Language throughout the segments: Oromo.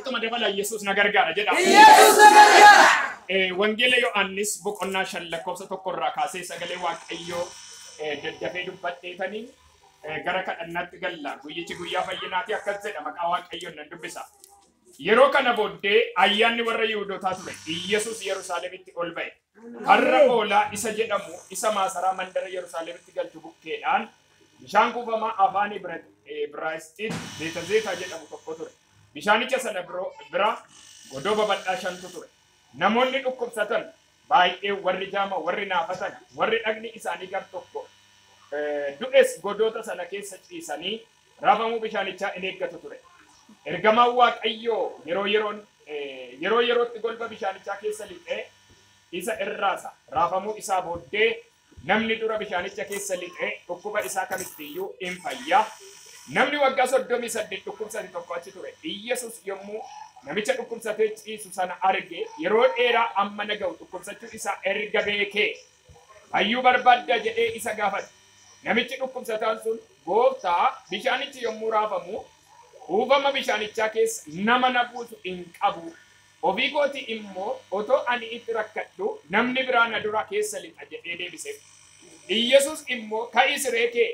Kottu madabala Yesus nagargaara jedha. Yesus nagargaara. Wangeela Yohaannis boqonnaa 5 lakkoofsa 1 irraa kaasee sagalee Waaqayyoo daddafee dubbatteetaniin gara kadhannaatti galla. Guyyichi guyyaa fayyinaati akkas jedha maqaa Waaqayyoon nan dubbisa. Yeroo kana booddee ayyaanni warra Yihuudootaa ture. Yesus Yerusaalemitti ol ba'e. Har'a oolaa isa jedhamu isa maasaraa mandara Yerusaalemitti galchu bukkeedhaan bishaan kuufamaa afaan Ibraayisxiin Beetazeetaa jedhamu tokko ture. Bishaanicha sana bira godoo babal'aa 5tu ture. Namoonni dhukkubsatan baay'ee warri jaama warri naafatan warri dhagni isaanii gar tokko du'es godoota sana keessa ciisanii raafamuu bishaanichaa in eeggatu ture. Ergamaan Waaqayyoo yeroo yerootti golba bishaanichaa keessa lixee isa irraasa raafamuu isaa booddee namni dura bishaanicha keessa lixee dhukkuba isaa kamistiyyuu in fayya. Namni waggaa 38 dhukkubsate tokko achi ture. Yesus yommuu namicha dhukkubsatee ciisu sana arge yeroo dheeraa amma naga'u dhukkubsachuu isaa erga beekee fayyuu barbaadda jedhee isa gaafate. Namichi dhukkubsataan sun gooftaa bishaanichi yommuu raafamu uufama bishaanichaa keessa nama na buusu hin qabu. Ofii kooti immoo otoo ani itti rakkadhu namni biraa na dura keessa lixa jedhee deebiseef. Yesus immoo ka'ii siree kee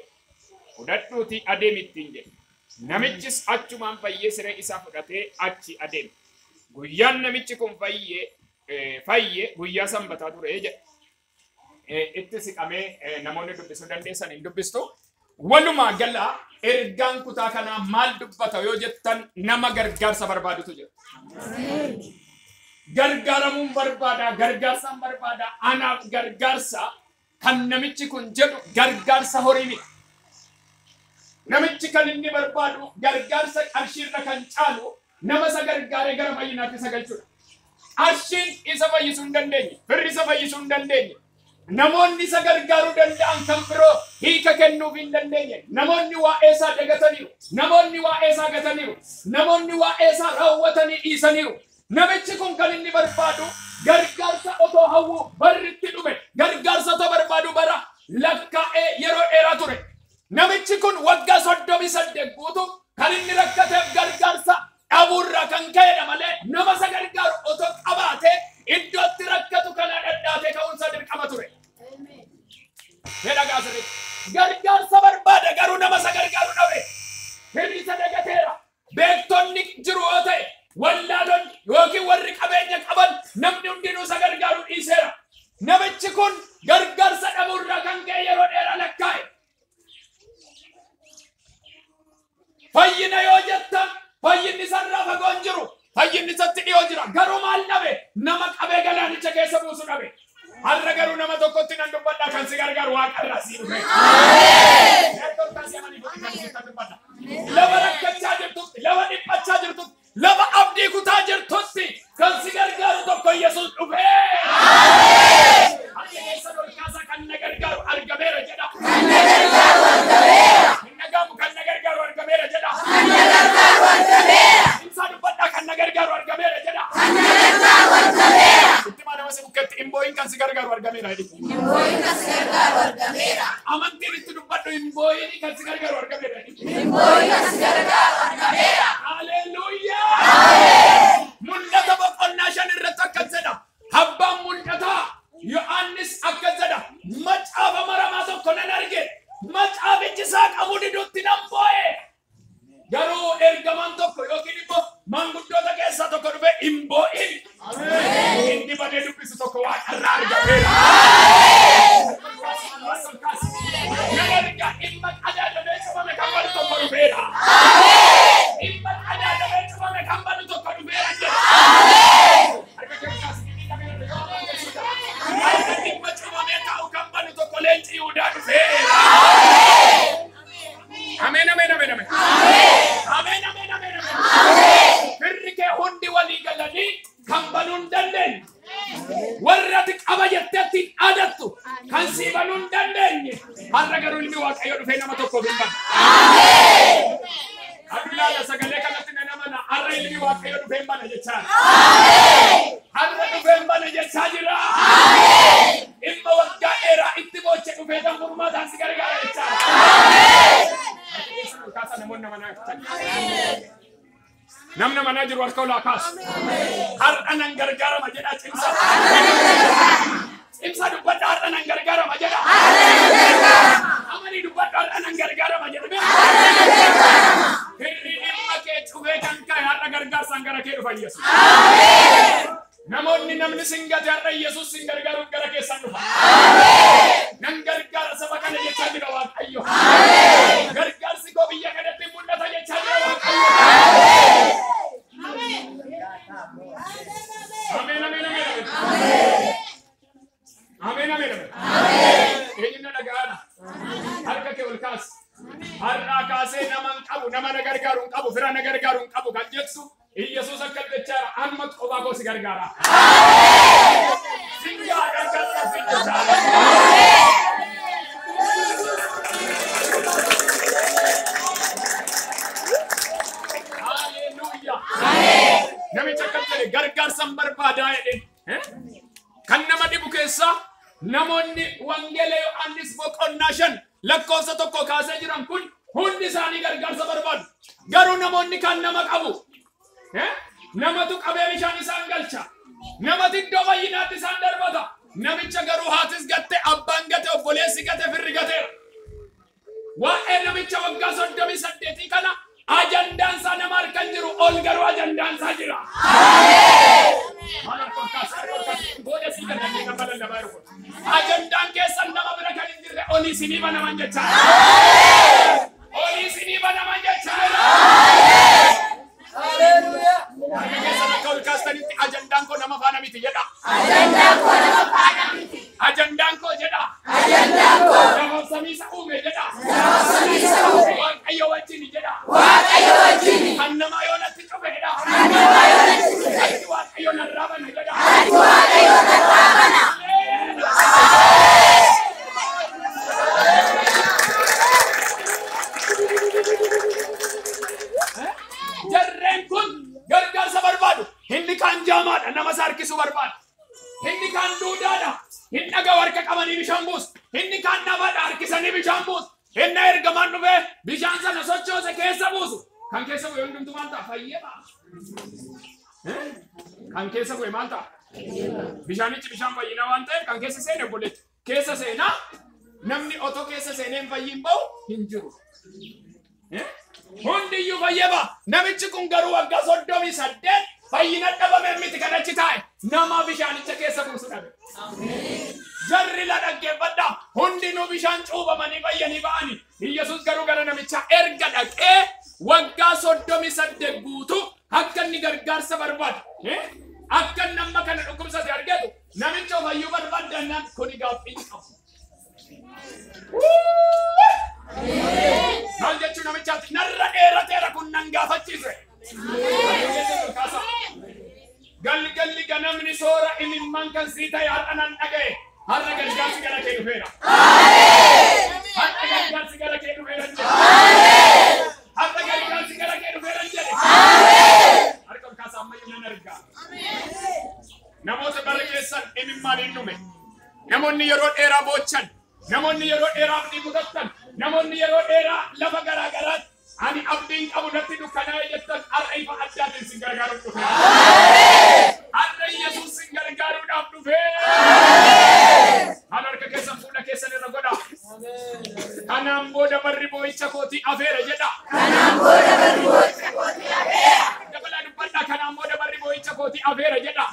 fudhadhuutii adeemittiin jedhe. Namichis achumaan fayyee siree isaa fudhatee achi adeeme. Guyyaan namichi kun fayyee guyyaa sanbataa ture jedhe. Itti siqamee namoonni dubbisuu dandeessan hin dubbistu. Walumaa gala ergaan kutaa kanaa maal dubbata yoo jettan nama gargaarsa barbaadutu jira. Gargaaramuun barbaada, gargaarsaan barbaada. Anaaf gargaarsa kan namichi kun jedhu gargaarsa horii miti. Namichi kan inni barbaadu gargaarsa qarshiirra kan caalu nama isa gargaaree gara fayyinaatti isa galchuudha. Qarshiin isa fayyisuu hin dandeenye, firri isa fayyisuu hin dandeenye. Namoonni isa gargaaruu danda'an kan biroo hiika kennuuf hin dandeenye. Namoonni waa'ee isaa dagataniiru. Namoonni waa'ee isaa gataniiru. Namoonni waa'ee isaa raawwatanii dhiisaniiru. Namichi kun kan inni barbaadu gargaarsa otoo hawwuu barritti dhume. Gargaarsa otoo barbaadu bara lakkaa'ee yeroo dheeraa ture. Namichi kun waggaa 38 guutuu kan inni rakkateef gargaarsa dhabuurraa kan ka'edha malee nama isa gargaaru otoo qabaatee iddootti rakkatu kana dhadhaatee ka'uunsa dirqama ture. Hedha gaasirri gargaarsa barbaada garuu nama isa gargaaru dhabe. Hirri isa dagateera. Beektonni jiru yoo ta'e wallaalonni yookiin warri qabeenya qaban namni hundinuu isa gargaaru dhiiseera. Namichi kun gargaarsa dhabuurraa kan ka'e yeroo dheeraa lakkaa'e. Fayyina yoo jettan fayyinni sarraa fagoon jiru. Fayyinni isatti dhiyoo jira. Garuu maal dhabe? Nama qabee galaanicha keessa buusu dhabe. Har'a garuu nama tokkotti nan dubbadha kan si gargaaru Waaqarraa si dhufe. Lafa rakkachaa jirtutti, lafa dhiphachaa jirtutti, lafa abdii kutaa jirtutti kan si gargaaru tokko Yesuus dhufe. Kan na gargaaru argameera jedha. Kan na gargaaru argameera. Hin dhaga'amu kan na gargaaru argameera jedha. Kan na gargaaru argameera. Insa dubbadha kan na gargaaru argameera jedha. Kan na gargaaru argameera. Itti maadama si bukkeetti imbooyin kan si gargaaru argameera jedhi. Imbooyin kan si gargaaru argameera. Amantiin itti dubbadhu imbooyin kan si gargaaru argameera jedhi. Imbooyin kan si gargaaru argameera. Haleluuyaa. Mul'ata boqonnaa 5 irratti akkas jedha. Abbaan mul'ataa Yohaannis akkas jedha. Macaafa maramaa tokko nan arge. Macaafichi isaa qabu diduutti nan boo'e. Garuu ergamaan tokko yookiin immoo maanguddoota keessaa tokko dhufe hin boo'in. Inni badee dubbisu tokko Waaqarraa argameera. Nan arga dhimma qadaadamee cufame kan badu tokko dhufeera. Dhimma qadaadamee cufame kan badu tokko dhufeera jedha. Dhimma cufamee taa'u kan badu tokko leenci Yihuudaa dhufeera. Ameen, ameen, ameen, ameen. Ameen, ameen, ameen, ameen. Firri kee hundi walii galanii kan banuu hin dandeenye. Warra ati qaba jetteetti adattu kan si banuu hin dandeenye. Har'a garuu ilmi Waaqayyoo dhufee nama tokkoof hin banu. Abdullaala sagalee kanatti nan amana. Har'a ilmi Waaqayyoo dhufee hin bana jechaa. Har'a dhufee hin bana jechaa jira. Dhimma waggaa dheeraa itti booche dhufee kan furmaataan si gargaara jechaa. Kasa namoonni nama naaf Namna mana jiru harka olaa kaas. Har'a nan gargaarama jedha cimsa. Cimsa dubbadha har'a nan gargaarama jedha. Amani dubbadha har'a nan gargaarama jedha. Hirri dhimma kee cubee kan ka'e har'a gargaarsaan gara kee dhufa Yesuus. Namoonni namni sin gate har'a Yesuus sin gargaaruuf gara keessan dhufa. Nan gargaara saba kana jechaa jira Waaqayyo. Gargaarsi koo biyya kanatti mul'ata jechaa jira Waaqayyo. Amen, amen, amen. Amen, amen, amen. Eenyuun na dhaga'aadha. Harka kee ol kaas. Har'aa kaasee nama hin qabu, nama na gargaaru hin qabu, fira na gargaaru hin qabu kan jettu Yesuus akka jechaadha. Amma qofaa koo si gargaara. Singaa gargaarsa si jechaadha. Namicha kan jedhe gargaarsan barbaadaa jedheen kan nama dhibu keessa namoonni wangeela Yohaannis boqonnaa 5 lakkoofsa 1 kaasee jiran kun hundi isaanii gargaarsa barbaadu. Garuu namoonni kan nama qabu namatu qabee bishaan isaan galcha. Namatu iddoo fayyinaatti isaan darbata. Namicha garuu haatis gatte, abbaan gate, obboleessi gate, firri gateera. Waa'ee namicha waggaa 38 kana ajandaan isaa nama harkan jiru ol garuu ajandaan isaa jira. Ajandaan keessan nama bira kan hin jirre olii sinii banaman jechaadha. Olii sinii banaman jechaadha. Harka keessan akka ol kaastanitti ajandaan koo nama faana miti jedha. Ajandaan koo jedha. Nama samiisa uume jedha. Waaqayyo wajjin jedha. Kan nama yoonatti cufedha. Waaqayyo narraa bana jedha. Jarreen kun gargaarsa barbaadu. Inni kan jaamaadha nama sarkisu barbaadu. Inni kan duudaadha. Inni dhagaa harka qabanii bishaan buusu. Inni kan namaadha harkisanii bishaan buusu. Inni ergamaan dhufee bishaan sana sochoose keessa buusu. Kan keessa bu'e hundumtu maal ta'a? Fayyada. Kan keessa bu'e maal ta'a? Bishaanichi bishaan fayyina waan ta'eef kan keessa seene obboleetti. Keessa seenaa namni otoo keessa seeneen fayyin ba'u hin jiru. Hundiyyuu fayyaba. Namichi kun garuu waggaa 38 fayyina dhabame miti kan achi taa'e. Nama bishaanicha keessa buusu dhabe. Jarri la dhaggeeffadha. Hundinuu bishaan cuubamanii fayyanii ba'anii. Yesuus garuu gara namicha erga dhaqee waggaa 38 guutuu akka inni gargaarsa barbaadu. Akka nama kana dhukkubsate argatu namicha fayyuu barbaadannaan kuni gaaffii qabu. Maal jechuun namichaatti narra dheerateera kun nan gaafachiise. Galgalli ganamni soora imimman kan sii ta'e har'a nan dhaga'e. Har'a gargaarsi gara kee dhufeera. Har'a gargaarsi gara kee dhufeera jedhe. Har'a gargaarsi gara kee dhufeera jedhe. Harka ol kaasaa ammayyuu nan argaa. Namoota bara keessan imimmaan hin dhume. Namoonni yeroo dheeraa boochan. Namoonni yeroo dheeraa abdii kutattan. Namoonni yeroo dheeraa lafa garaa garaatti ani abdiin qabu natti dukkanaa'e jettan har'a ifa addaatiin sin gargaaruuf dhufe. Har'a Yesuus sin gargaaruudhaaf dhufe. Haala harka keessan fuula keessan irra godha. Kanaan booda barri boo'icha kootii afeera jedha. Dabalaa dubbadhaa kanaan booda barri boo'icha kootii afeera jedha.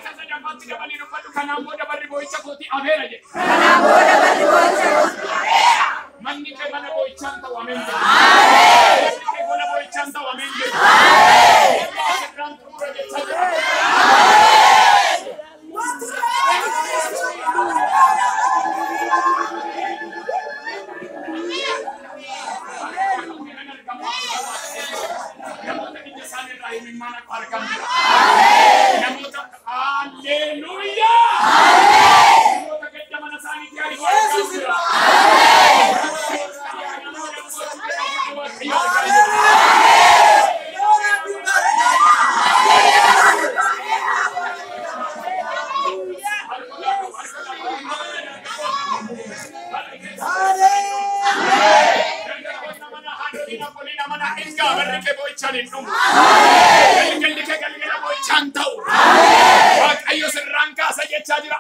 Isa sadaffaatti dabalii dubbadhu kanaan booda barri boo'icha kootii afeera jedha. Manni kee mana boo'ichaan ta'u ameen jedha. Manni kee mana boo'ichaan ta'u ameen jedha. Asirraan xumura jechaa jira. Namoota ija isaanii irraa himimmaan akka argamu jira. Namoota haalleluuyaa. Namoota gadda mana isaaniitti ari'uu argamu jira. namana inga barrike boichan indum galgalike boichan tau waaqayyo sirranka sajecha jira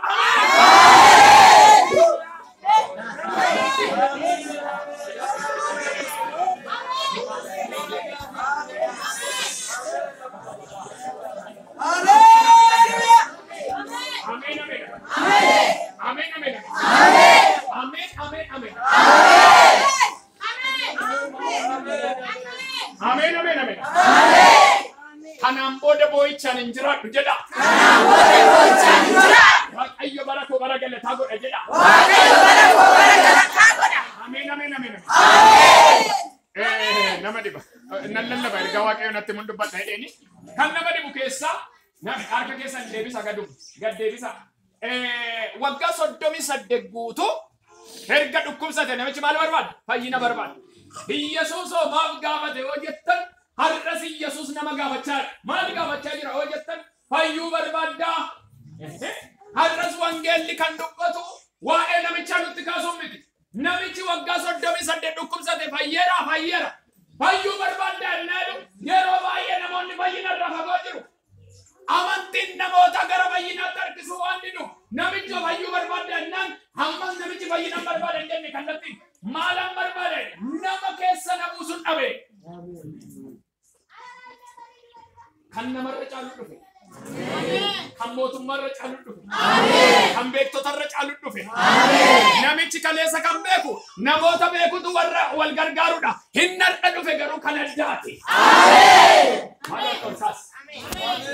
Kanaan booda boo'ichaan hin jiraadhu jedha. Waaqayyo bara koo bara galataa godha jedha. Ameen ameen ameen. Nama dhiba. Nan lallaba ergaa waaqayyo natti mun dubbata jedheeni. Kan nama dhibu keessaa namni harka keessan deebisa gad deebisa. Waggaa 38 guutuu erga dhukkubsate namichi maal barbaada? Fayyina barbaada. Iyyesuus maaf gaafate yoo jettan har'as Iyyesuus nama gaafachaa maal gaafachaa jira yoo jettan fayyuu barbaaddaa. Har'as wangeelli kan dubbatu waa'ee namichaa nutti kaasuun miti. Namichi waggaa 38 dhukkubsate fayyeera. Fayyuu barbaaddaa jennaadhu yeroo baay'ee namoonni fayyina irraa fagoo jiru. Amantiin namoota gara fayyinaatti harkisuu waan didu namicha fayyuu barbaaddaa jennaan hammas namichi fayyina barbaada hin jenne kallattii maalan barbaada nama keessa na buusuun dhabe. Kan namarra caalu dhufe. Kan mootummaarra caalu dhufe. Kan beektotarra caalu dhufe. Namichi kaleessa kan beeku namoota beekutu warra wal gargaarudha. Hinnarra dhufe garuu kan addaati.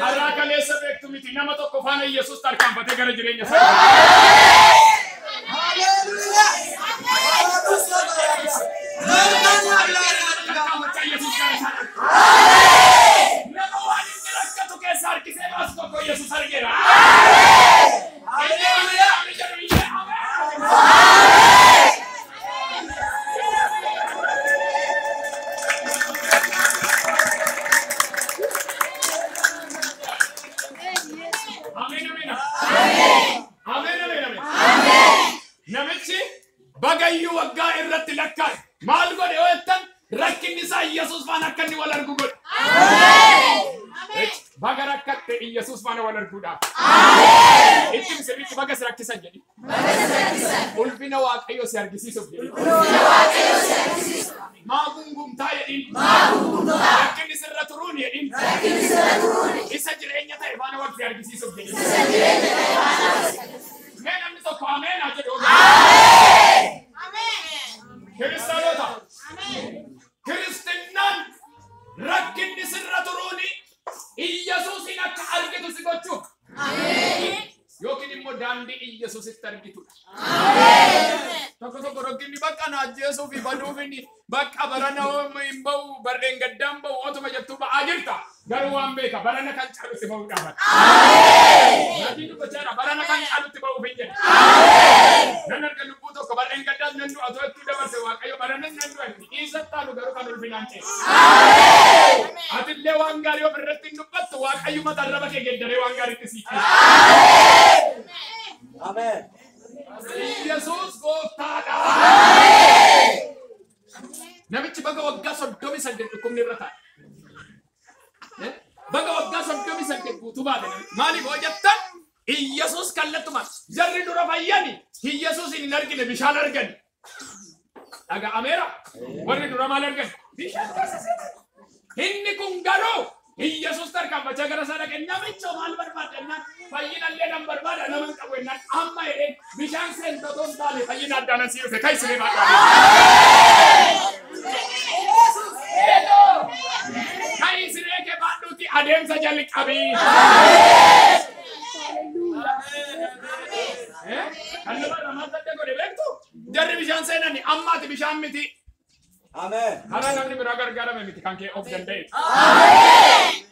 Har'a kaleessa beektu miti nama tokko faana Iyyesuus tarkaanfatee gara jireenya isaa. Yesus argeera. Namichi bagayyuu waggaa irratti lakkaa'e maal godhe yoo jettan rakkinni isaa Iyyesuus faana akka inni wal argu godhe. Baga rakkatte Iyyesuus faana wal arguudhaaf. Itti sirriitti baga si rakkisan jedhi. Ulfina waaqayyo si argisiisuuf jedhi. Maa gungumtaa jedhin. Rakkinni sirra turuun jedhin. Isa jireenya ta'e faana wal si argisiisuuf jedhi. Mee namni tokko ameen haa jedhu. Kiristaanota. Kiristinnaan rakkinni sirra turuuni Iyyesuusin akka argitu si gochuuf. Yookiin immoo daandii Iyyesuusitti argitudha. Tokko rakkinni bakka na ajjeesuuf baduufini bakka barana hin ba'u barreen gaddaan ba'u otuma jettuu ba'aa jirta. Garuu waan beeka barana kan caalutti ba'uu dhaabata. Naatiin dubbachaadha barana kan caalutti ba'uuf hin jedhe. Nan arga lubbuu tokko barreen gaddaan nan du'a otoo ittuu dabarse waaqayyo barana nan du'a isa taalu garuu kan ulfinaan ta'e. Atillee waan gaarii of irratti hin dubbattu waaqayyo mata arraba kee geddaree waan gaariitti sii kenna. Amen. Iyyesuus gooftaadha. Namichi baga waggaa 38 dhukkubni irra taa'e. Baga waggaa 38 guutuu baate maaliif hoo jettan Iyyesuus kallattumaan jarri dura fayyani Iyyesuus hin argine bishaan argani. Dhaga'ameera warri dura maal argani? Bishaan. Inni kun garuu Iyyesuus tarkaanfachaa gara isaa dhaqe namicha maal barbaadannaan fayyinallee nan barbaada naman qabu jennaan amma jedhee bishaan seentatoon taane fayyina addaan asii dhufe kan isinii baadhaa. Kan isinii kee baadhuuti adeemsa jalqabii. Kan nama lamaan sadde godhe beektu jarri bishaan seenani ammaati bishaan miti. Amen. Har'a namni biraa gargaarame miti kan kee of danda'e. Amen.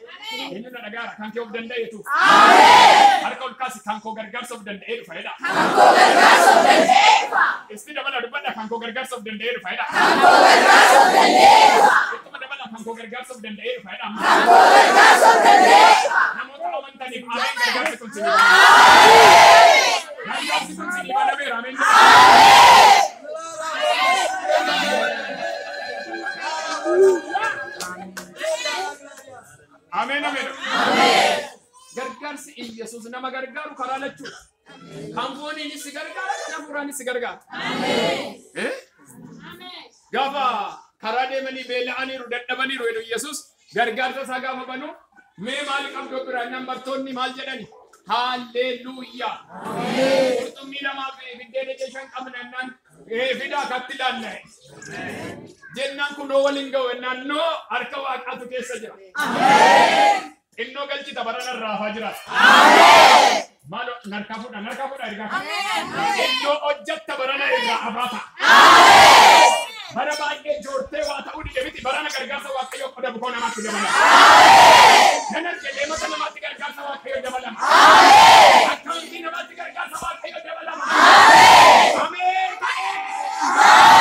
Inni na dhagaara kan kee of danda'etu. Amen. Harka ol kaasi kan koo gargaarsa of danda'ee dhufa jedha. Kan koo gargaarsa of danda'ee dhufa. Isti dabala dubbadha kan koo gargaarsa of danda'ee dhufa jedha. Kan koo gargaarsa of danda'ee dhufa. Ittuma dabala kan koo gargaarsa of danda'ee dhufa jedha. Kan koo gargaarsa of danda'ee dhufa. Namoota amantaniif ameen gargaarsa kun sinii. Amen. Gargaarsi kun sinii balabeera ameen. Amen. Ameen ameen. Gargaarsi Yesuus nama gargaaru karaa lachuudha. Kan fooniinis si gargaara, kan hafuuraanis si gargaara. Gaafa karaa deemanii beela'aniiru dadhabaniiru jedhu Yesuus gargaarsa isaa gaafa banu mee maal qabdu biraan nambartoonni maal jedhani? Haalleluuyaa. Qurxummii namaa fi biddeena jeeshan qabnannaan fidaa katti laanna'e. Jennaan kunoo waliin ga'u naannoo harka waaqaatu keessa jira. Innoo galchita barana raafaa jira. Maalo narkaa fuudha ergaa. Innoo hojjatta barana irraa abaata. Bara baay'ee joortee waa ta'uu dide miti barana gargaarsa waaqayyoo qoda bukoo namaatti dabala. Kanan jedhee mata namaatti gargaarsa waaqayyoo dabalama. Akkaawuntii namaatti gargaarsa waaqayyoo dabalama. Ameen ta'ee.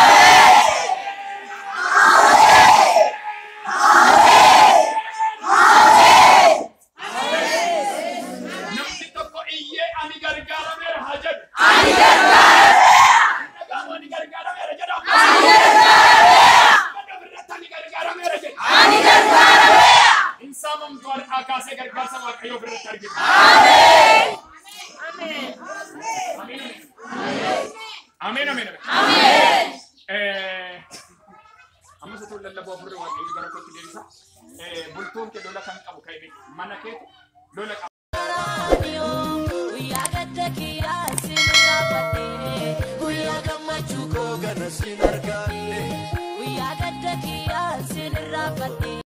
Namni tokko iyyee ani gargaarameera haa jedhu. Ani gargaarameera jedhamu. Insaamamtu harkaa kaasee gargaarsa waaqayyoo birratti argina. Ameen ameen. Amma situ lallaboo ofirra waaqayyoo gara kootti deebisa. Bultuun kee lola kan qabu ka'e mana keetu lola qabu.